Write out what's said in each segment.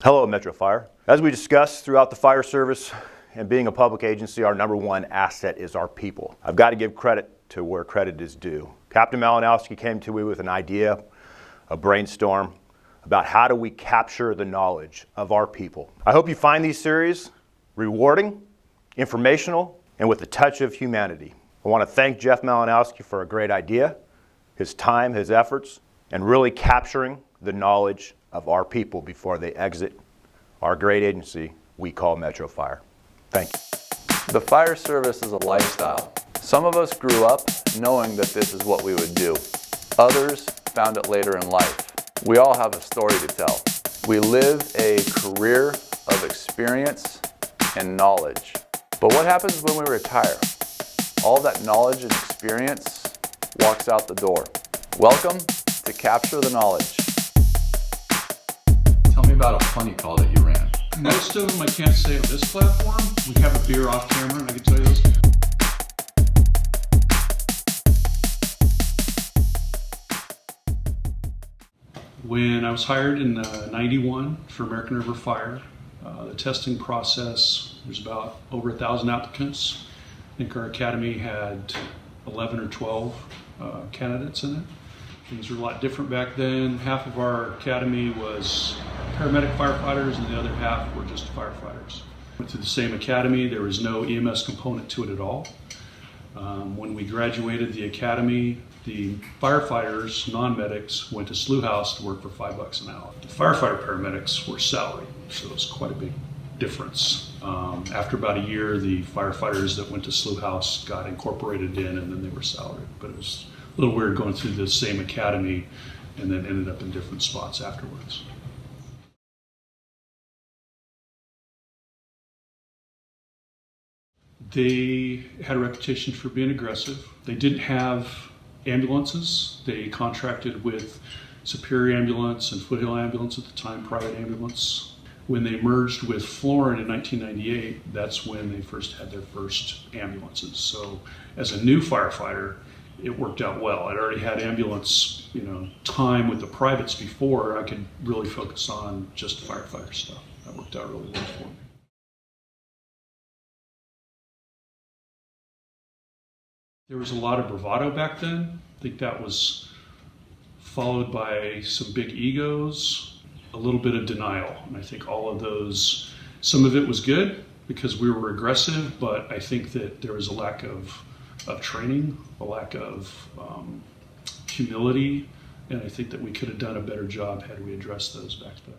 Hello, Metro Fire. As we discussed throughout the fire service and being a public agency, our number one asset is our people. I've got to give credit to where credit is due. Captain Malinowski came to me with an idea, a brainstorm, about how do we capture the knowledge of our people. I hope you find these series rewarding, informational, and with a touch of humanity. I want to thank Jeff Malinowski for a great idea, his time, his efforts, and really capturing the knowledge of our people before they exit our great agency we call Metro Fire. Thank you. The fire service is a lifestyle. Some of us grew up knowing that this is what we would do. Others found it later in life. We all have a story to tell. We live a career of experience and knowledge. But what happens when we retire? All that knowledge and experience walks out the door. Welcome to Capture the Knowledge. Tell me about a funny call that you ran. Most of them I can't say on this platform. We have a beer off camera and I can tell you those. When I was hired in 91 for American River Fire, the testing process, there's about over 1,000 applicants. I think our academy had 11 or 12 candidates in it. Things were a lot different back then. Half of our academy was paramedic firefighters and the other half were just firefighters. Went through the same academy. There was no EMS component to it at all. When we graduated the academy, the firefighters, non-medics, went to Slough House to work for $5 an hour. The firefighter paramedics were salaried, so it was quite a big difference. After about a year, the firefighters that went to Slough House got incorporated in and then they were salaried. But it was a little weird going through the same academy and then ended up in different spots afterwards. They had a reputation for being aggressive. They didn't have ambulances. They contracted with Superior Ambulance and Foothill Ambulance at the time, private ambulance. When they merged with Florin in 1998, that's when they first had their first ambulances. So as a new firefighter, it worked out well. I'd already had ambulance, time with the privates before. I could really focus on just firefighter stuff. That worked out really well for me. There was a lot of bravado back then. I think that was followed by some big egos, a little bit of denial. And I think all of those, some of it was good because we were aggressive, but I think that there was a lack of training, a lack of humility, and I think that we could have done a better job had we addressed those back then.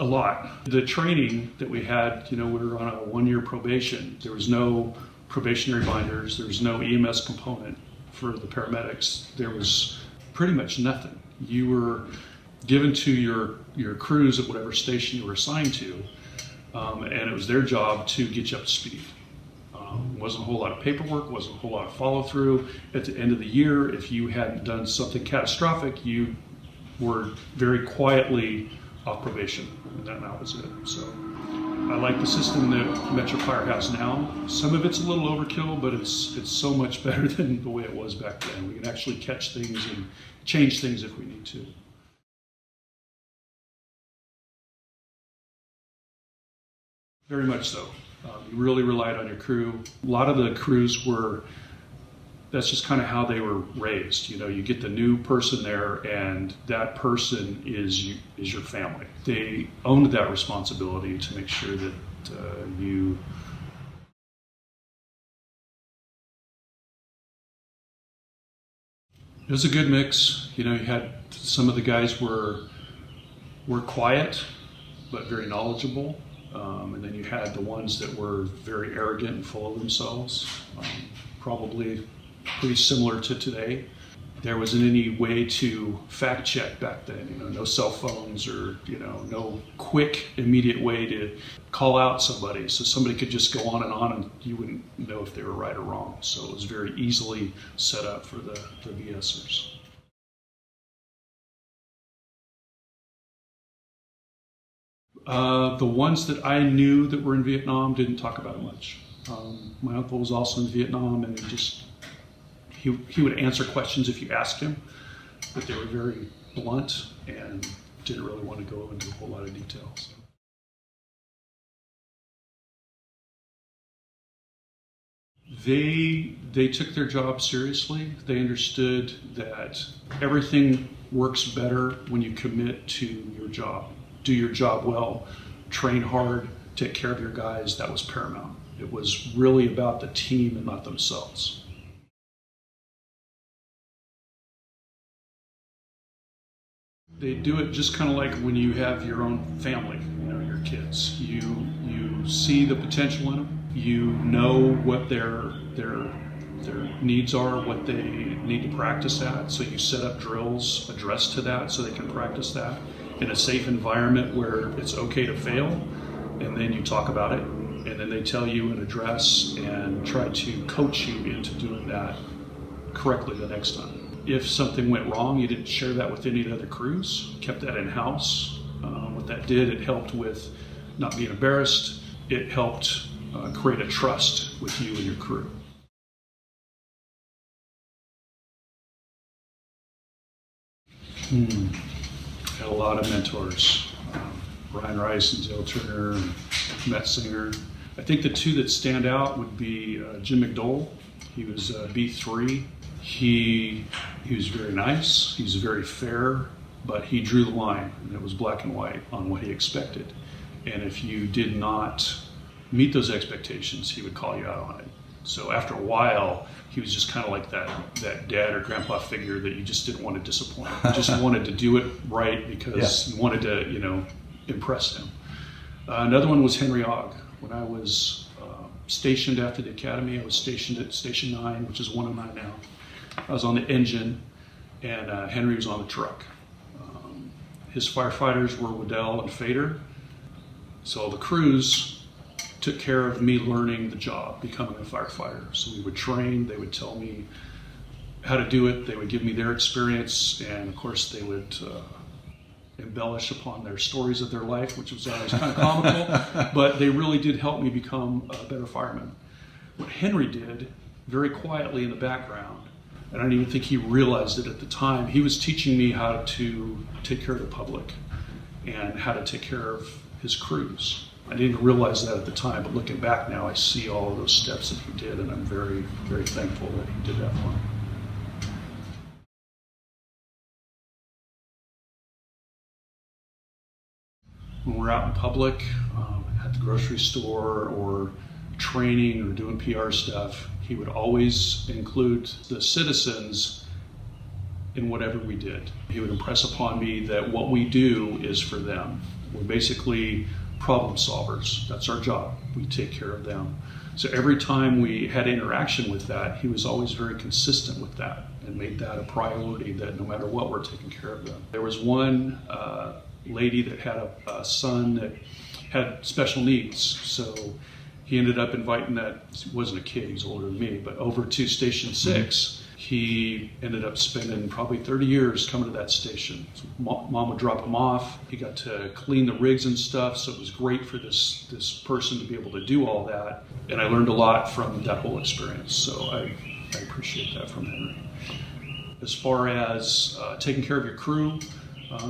A lot. The training that we had, we were on a 1-year probation. There was no probationary binders. There was no EMS component for the paramedics. There was pretty much nothing. You were given to your crews at whatever station you were assigned to, and it was their job to get you up to speed. Wasn't a whole lot of paperwork, wasn't a whole lot of follow through. At the end of the year, if you hadn't done something catastrophic, you were very quietly off probation, and that was it. So I like the system that Metro Fire has now. Some of it's a little overkill, but it's so much better than the way it was back then. We can actually catch things and change things if we need to. Very much so. You really relied on your crew. A lot of the crews that's just kind of how they were raised. You get the new person there and that person is your family. They owned that responsibility to make sure that you It was a good mix. You had some of the guys were quiet but very knowledgeable. And then you had the ones that were very arrogant and full of themselves, probably pretty similar to today. There wasn't any way to fact check back then, no cell phones or, no quick, immediate way to call out somebody. So somebody could just go on and you wouldn't know if they were right or wrong. So it was very easily set up for the BSers. The ones that I knew that were in Vietnam didn't talk about it much. My uncle was also in Vietnam, and He would answer questions if you asked him, but they were very blunt and didn't really want to go into a whole lot of details. They took their job seriously. They understood that everything works better when you commit to your job. Do your job well, train hard, take care of your guys. That was paramount. It was really about the team and not themselves. They do it just kind of like when you have your own family, your kids. You see the potential in them. You know what their needs are, what they need to practice at. So you set up drills addressed to that so they can practice that in a safe environment where it's okay to fail. And then you talk about it, and then they tell you an address and try to coach you into doing that correctly the next time. If something went wrong, you didn't share that with any of the other crews, kept that in-house. What that did, it helped with not being embarrassed. It helped create a trust with you and your crew. Had a lot of mentors. Brian Rice and Dale Turner and Metzinger. I think the two that stand out would be Jim McDowell. He was B3. He was very nice. He was very fair, but he drew the line, and it was black and white on what he expected. And if you did not meet those expectations, he would call you out on it. So after a while, he was just kind of like that dad or grandpa figure that you just didn't want to disappoint. You just wanted to do it right because you wanted to, impress him. Another one was Henry Ogg. When I was stationed after the academy, I was stationed at Station 9, which is 109 now. I was on the engine, and Henry was on the truck. His firefighters were Waddell and Fader. So the crews took care of me learning the job, becoming a firefighter. So we would train, they would tell me how to do it, they would give me their experience, and of course they would embellish upon their stories of their life, which was always kind of comical, but they really did help me become a better fireman. What Henry did, very quietly in the background, and I don't even think he realized it at the time, he was teaching me how to take care of the public and how to take care of his crews. I didn't realize that at the time, but looking back now, I see all of those steps that he did, and I'm very, very thankful that he did that for me. When we're out in public, at the grocery store or training or doing PR stuff, he would always include the citizens in whatever we did. He would impress upon me that what we do is for them. We're basically problem solvers. That's our job. We take care of them. So every time we had interaction with that, he was always very consistent with that and made that a priority, that no matter what, we're taking care of them. There was one lady that had a son that had special needs. So he ended up inviting that, he wasn't a kid, he was older than me, but over to Station 6. He ended up spending probably 30 years coming to that station. So Mom would drop him off. He got to clean the rigs and stuff, so it was great for this person to be able to do all that. And I learned a lot from that whole experience, so I appreciate that from Henry. As far as taking care of your crew,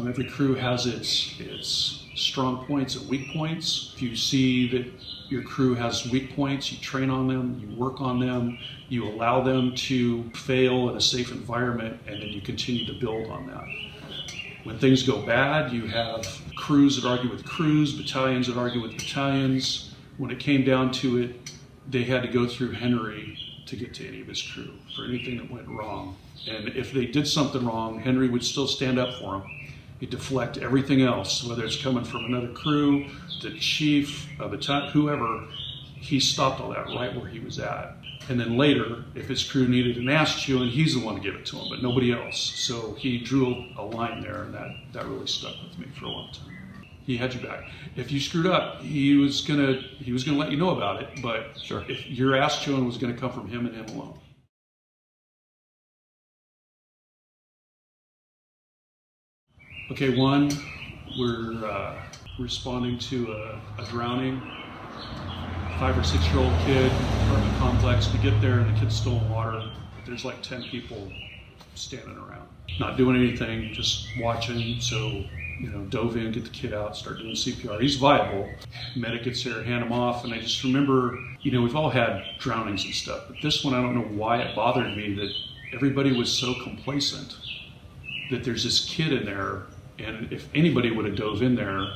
every crew has its strong points and weak points. If you see that your crew has weak points, you train on them, you work on them, you allow them to fail in a safe environment, and then you continue to build on that. When things go bad, you have crews that argue with crews, battalions that argue with battalions. When it came down to it, they had to go through Henry to get to any of his crew for anything that went wrong. And if they did something wrong, Henry would still stand up for them. He'd deflect everything else, whether it's coming from another crew, the chief, a battalion, whoever. He stopped all that right where he was at. And then later, if his crew needed an ass chewing, he's the one to give it to him, but nobody else. So he drew a line there, and that really stuck with me for a long time. He had your back. If you screwed up, he was gonna let you know about it, but Sure. If your ass chewing was gonna come from him and him alone. Okay, one, we're responding to a drowning 5 or 6 year old kid, apartment complex. We get there and the kid's still in water. but there's like 10 people standing around, not doing anything, just watching. So, dove in, get the kid out, start doing CPR. He's viable. Medic gets there, hand him off, and I just remember, we've all had drownings and stuff, but this one, I don't know why it bothered me that everybody was so complacent that there's this kid in there, and if anybody would have dove in there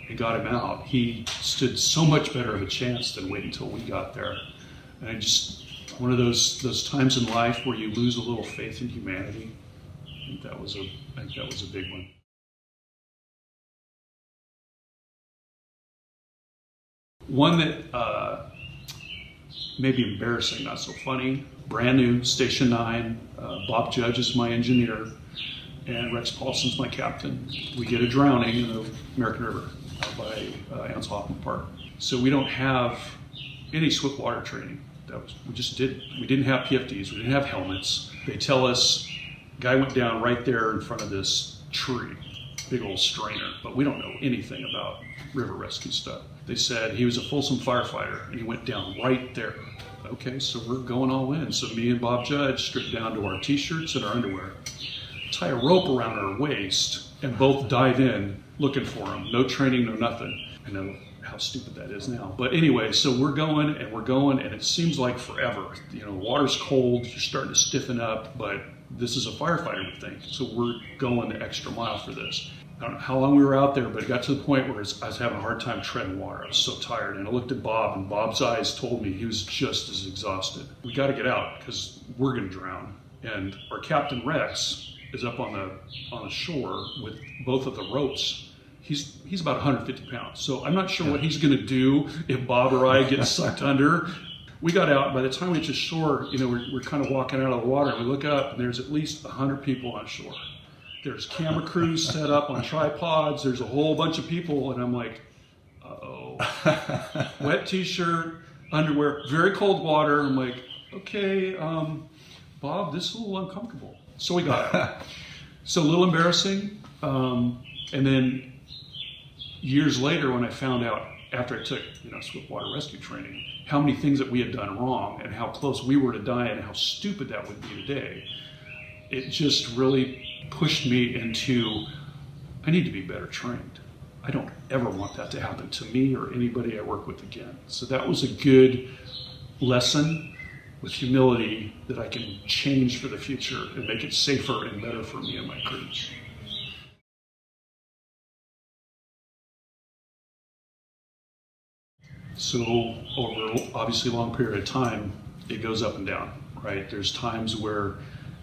and got him out, he stood so much better of a chance than wait until we got there. And I just, one of those times in life where you lose a little faith in humanity. I think that was a big one. One that may be embarrassing, not so funny. Brand new, Station 9. Bob Judge is my engineer, and Rex Paulson's my captain. We get a drowning in the American River out by Ans Hoffman Park. So we don't have any swift water training. We didn't have PFDs. We didn't have helmets. They tell us, guy went down right there in front of this tree, big old strainer, but we don't know anything about river rescue stuff. They said he was a Folsom firefighter and he went down right there. Okay, so we're going all in. So me and Bob Judge stripped down to our t-shirts and our underwear, tie a rope around our waist, and both dive in looking for him. No training, no nothing. I know how stupid that is now. But anyway, so we're going, and it seems like forever. The water's cold, you're starting to stiffen up, but this is a firefighter would think. So we're going the extra mile for this. I don't know how long we were out there, but it got to the point where I was having a hard time treading water. I was so tired, and I looked at Bob, and Bob's eyes told me he was just as exhausted. We got to get out because we're going to drown. And our captain Rex is up on the shore with both of the ropes. He's about 150 pounds, so I'm not sure what he's going to do if Bob or I get sucked under. We got out. By the time we hit the shore, we're kind of walking out of the water, and we look up, and there's at least 100 people on shore. There's camera crews set up on tripods. There's a whole bunch of people, and I'm like, uh-oh. Wet t-shirt, underwear, very cold water. I'm like, okay, Bob, this is a little uncomfortable. So we got out. So a little embarrassing. And then years later, when I found out, after I took swift water rescue training, how many things that we had done wrong and how close we were to dying and how stupid that would be today, it just really pushed me into, I need to be better trained. I don't ever want that to happen to me or anybody I work with again. So that was a good lesson with humility that I can change for the future and make it safer and better for me and my crews. So over obviously a long period of time, it goes up and down, right? There's times where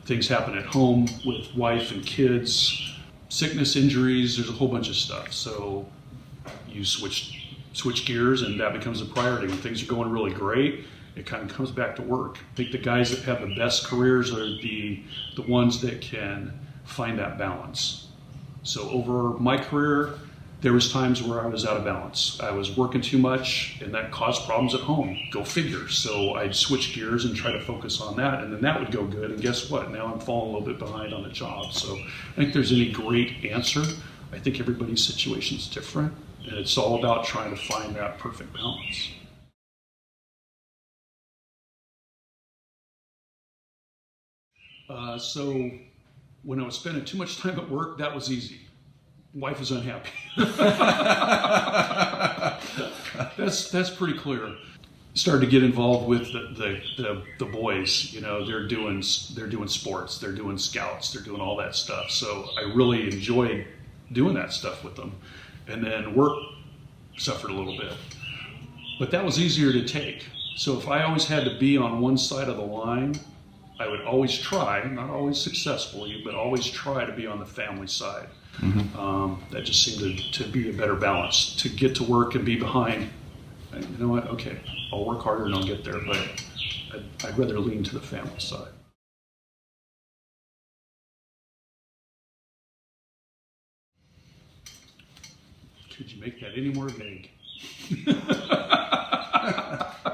things happen at home with wife and kids, sickness, injuries, there's a whole bunch of stuff. So you switch gears and that becomes a priority. When things are going really great, it kind of comes back to work. I think the guys that have the best careers are the ones that can find that balance. So over my career, there was times where I was out of balance. I was working too much and that caused problems at home. Go figure. So I'd switch gears and try to focus on that, and then that would go good. And guess what? Now I'm falling a little bit behind on the job. So I think there's any great answer. I think everybody's situation is different, and it's all about trying to find that perfect balance. So when I was spending too much time at work, that was easy. Wife is unhappy. That's pretty clear. Started to get involved with the boys. They're doing sports, they're doing scouts, they're doing all that stuff. So I really enjoyed doing that stuff with them. And then work suffered a little bit, but that was easier to take. So if I always had to be on one side of the line, I would always try, not always successfully, but always try to be on the family side. Mm-hmm. That just seemed to be a better balance, to get to work and be behind. And you know what? Okay, I'll work harder and I'll get there, but I'd rather lean to the family side. Could you make that any more vague?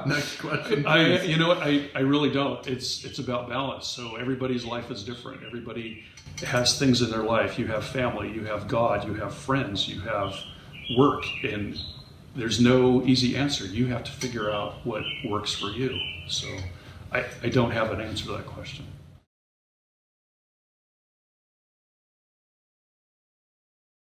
Next question. I really don't. It's about balance. So everybody's life is different. Everybody has things in their life. You have family, you have God, you have friends, you have work, and there's no easy answer. You have to figure out what works for you. So I don't have an answer to that question.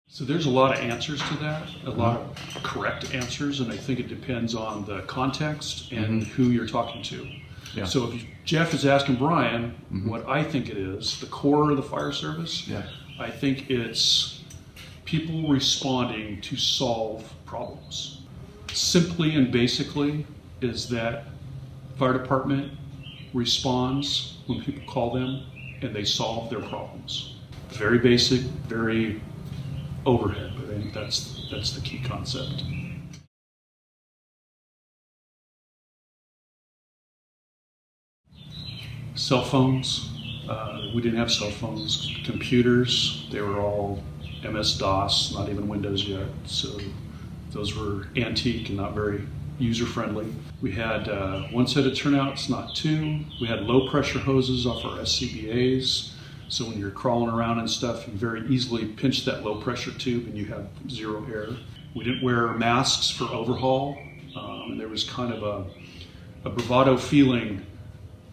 So there's a lot of answers to that, a lot of correct answers, and I think it depends on the context and who you're talking to. Yeah. So if Jeff is asking Brian what I think it is, the core of the fire service, I think it's people responding to solve problems. Simply and basically is that fire department responds when people call them and they solve their problems. Very basic, very overhead, but I think that's the key concept. Cell phones, we didn't have cell phones. Computers, they were all MS-DOS, not even Windows yet, so those were antique and not very user-friendly. We had one set of turnouts, not two. We had low-pressure hoses off our SCBAs, so when you're crawling around and stuff, you very easily pinch that low-pressure tube and you have zero air. We didn't wear masks for overhaul, and there was kind of a bravado feeling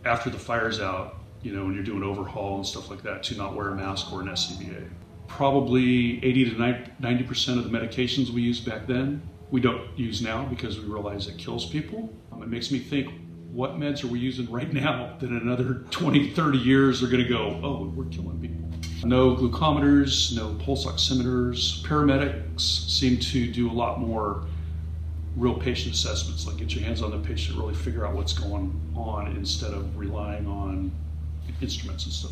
after the fire's out, you know, when you're doing overhaul and stuff like that, to not wear a mask or an SCBA. Probably 80 to 90% of the medications we used back then, we don't use now because we realize it kills people. It makes me think, what meds are we using right now that in another 20, 30 years are going to go, oh, we're killing people? No glucometers, no pulse oximeters. Paramedics seem to do a lot more real patient assessments, like get your hands on the patient, really figure out what's going on instead of relying on instruments and stuff.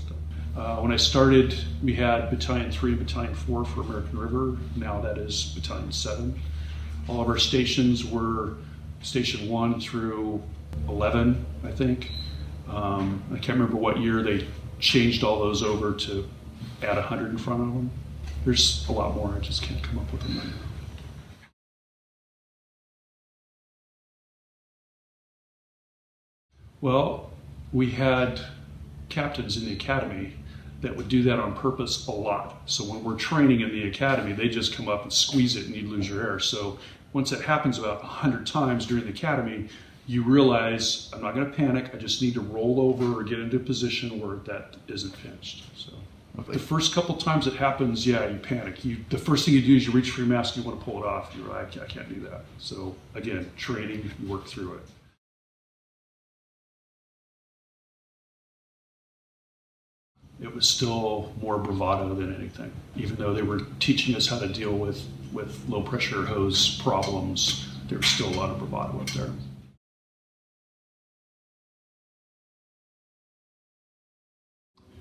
When I started, we had Battalion 3 and Battalion 4 for American River. Now that is Battalion 7. All of our stations were Station 1 through 11, I think. I can't remember what year they changed all those over to add 100 in front of them. There's a lot more, I just can't come up with a number. Well, we had captains in the academy that would do that on purpose a lot. So when we're training in the academy, they just come up and squeeze it and you lose your air. So once it happens about 100 times during the academy, you realize, I'm not going to panic, I just need to roll over or get into a position where that isn't pinched. So the first couple times it happens, yeah, you panic. The first thing you do is you reach for your mask, you want to pull it off. You're like, I can't do that. So again, training, you work through it. It was still more bravado than anything. Even though they were teaching us how to deal with low pressure hose problems, there was still a lot of bravado up there.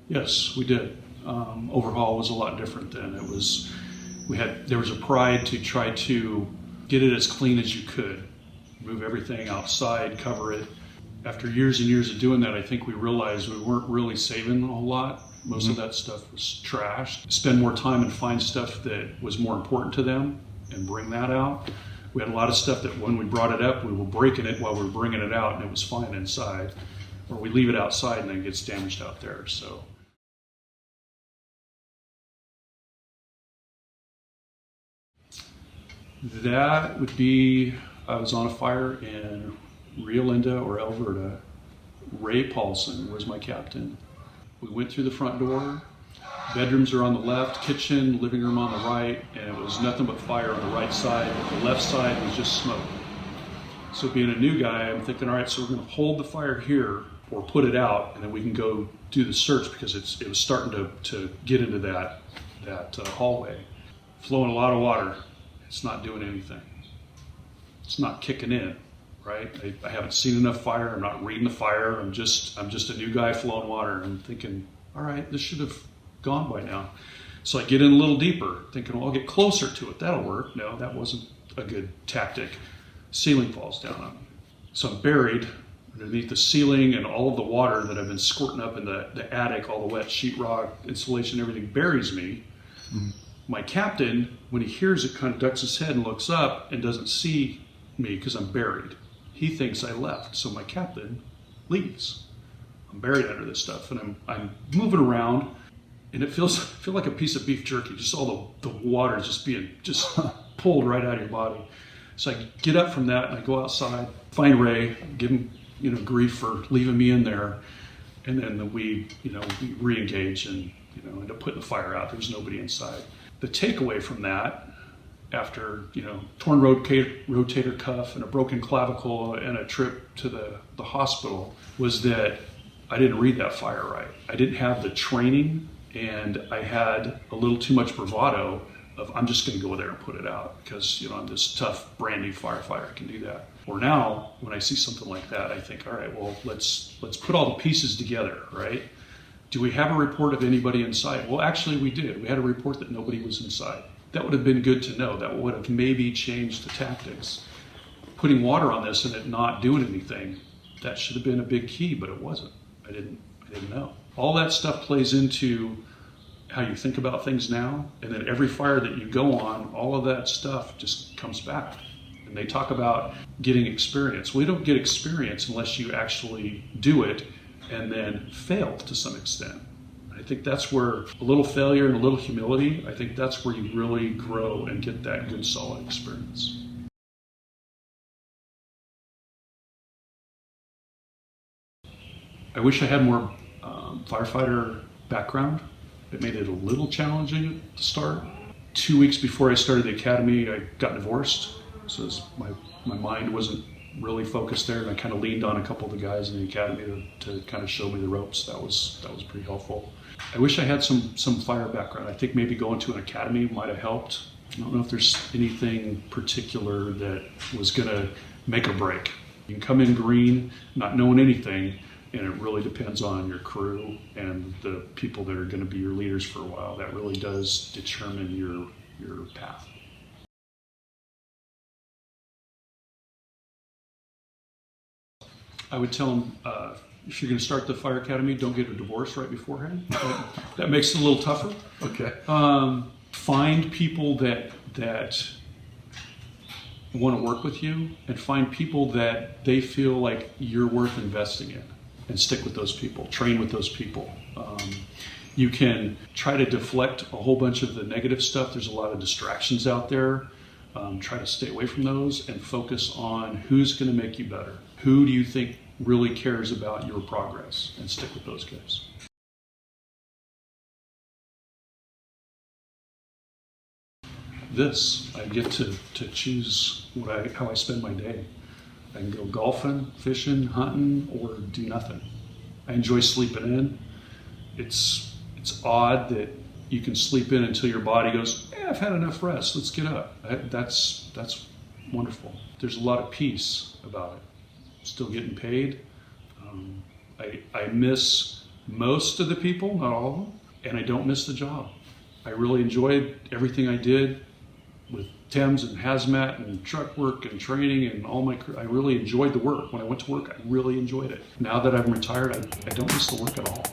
Yes, we did. Overhaul was a lot different then. There was a pride to try to get it as clean as you could, move everything outside, cover it. After years and years of doing that, I think we realized we weren't really saving a whole lot. Most of that stuff was trashed. Spend more time and find stuff that was more important to them and bring that out. We had a lot of stuff that when we brought it up, we were breaking it while we were bringing it out and it was fine inside. Or we leave it outside and then it gets damaged out there. So that would be, I was on a fire in Rio Linda or Alberta. Ray Paulson was my captain. We went through the front door. Bedrooms are on the left, kitchen, living room on the right, and it was nothing but fire on the right side. The left side was just smoke. So being a new guy, I'm thinking, all right, so we're going to hold the fire here or put it out, and then we can go do the search because it was starting to get into that hallway. Flowing a lot of water. It's not doing anything. It's not kicking in. Right? I haven't seen enough fire. I'm not reading the fire. I'm just a new guy flowing water. I'm thinking, all right, this should have gone by now. So I get in a little deeper, thinking, well, I'll get closer to it. That'll work. No, that wasn't a good tactic. Ceiling falls down on me. So I'm buried underneath the ceiling, and all of the water that I've been squirting up in the attic, all the wet sheetrock, insulation, everything buries me. Mm-hmm. My captain, when he hears it, kind of ducks his head and looks up and doesn't see me because I'm buried. He thinks I left, so my captain leaves. I'm buried under this stuff, and I'm moving around, and I feel like a piece of beef jerky. Just all the water just being pulled right out of your body. So I get up from that, and I go outside, find Ray, give him grief for leaving me in there. And then we re-engage and, end up putting the fire out. There's nobody inside. The takeaway from that, after, torn rotator cuff and a broken clavicle and a trip to the hospital, was that I didn't read that fire right. I didn't have the training, and I had a little too much bravado of, I'm just going to go there and put it out because, I'm this tough, brand new firefighter, I can do that. Or now, when I see something like that, I think, all right, well, let's put all the pieces together, right? Do we have a report of anybody inside? Well, actually, we did. We had a report that nobody was inside. That would have been good to know. That would have maybe changed the tactics. Putting water on this and it not doing anything, that should have been a big key, but it wasn't. I didn't know. All that stuff plays into how you think about things now, and then every fire that you go on, all of that stuff just comes back. And they talk about getting experience. We don't get experience unless you actually do it and then fail to some extent. I think that's where a little failure and a little humility, I think that's where you really grow and get that good, solid experience. I wish I had more firefighter background. It made it a little challenging to start. 2 weeks before I started the academy, I got divorced. So my mind wasn't really focused there, and I kind of leaned on a couple of the guys in the academy to kind of show me the ropes. That was pretty helpful. I wish I had some fire background. I think maybe going to an academy might have helped. I don't know if there's anything particular that was going to make or break. You can come in green, not knowing anything, and it really depends on your crew and the people that are going to be your leaders for a while. That really does determine your path. I would tell them, if you're going to start the fire academy, don't get a divorce right beforehand. That makes it a little tougher. Okay. Find people that want to work with you, and find people that they feel like you're worth investing in, and stick with those people, train with those people. You can try to deflect a whole bunch of the negative stuff. There's a lot of distractions out there. Try to stay away from those and focus on who's going to make you better. Who do you think really cares about your progress, and stick with those guys. I get to choose how I spend my day. I can go golfing, fishing, hunting, or do nothing. I enjoy sleeping in. It's odd that you can sleep in until your body goes, I've had enough rest, let's get up. That's wonderful. There's a lot of peace about it. Still getting paid. I miss most of the people, not all of them, and I don't miss the job. I really enjoyed everything I did with TEMS and hazmat and truck work and training and all my I really enjoyed the work. When I went to work, I really enjoyed it. Now that I'm retired, I don't miss the work at all.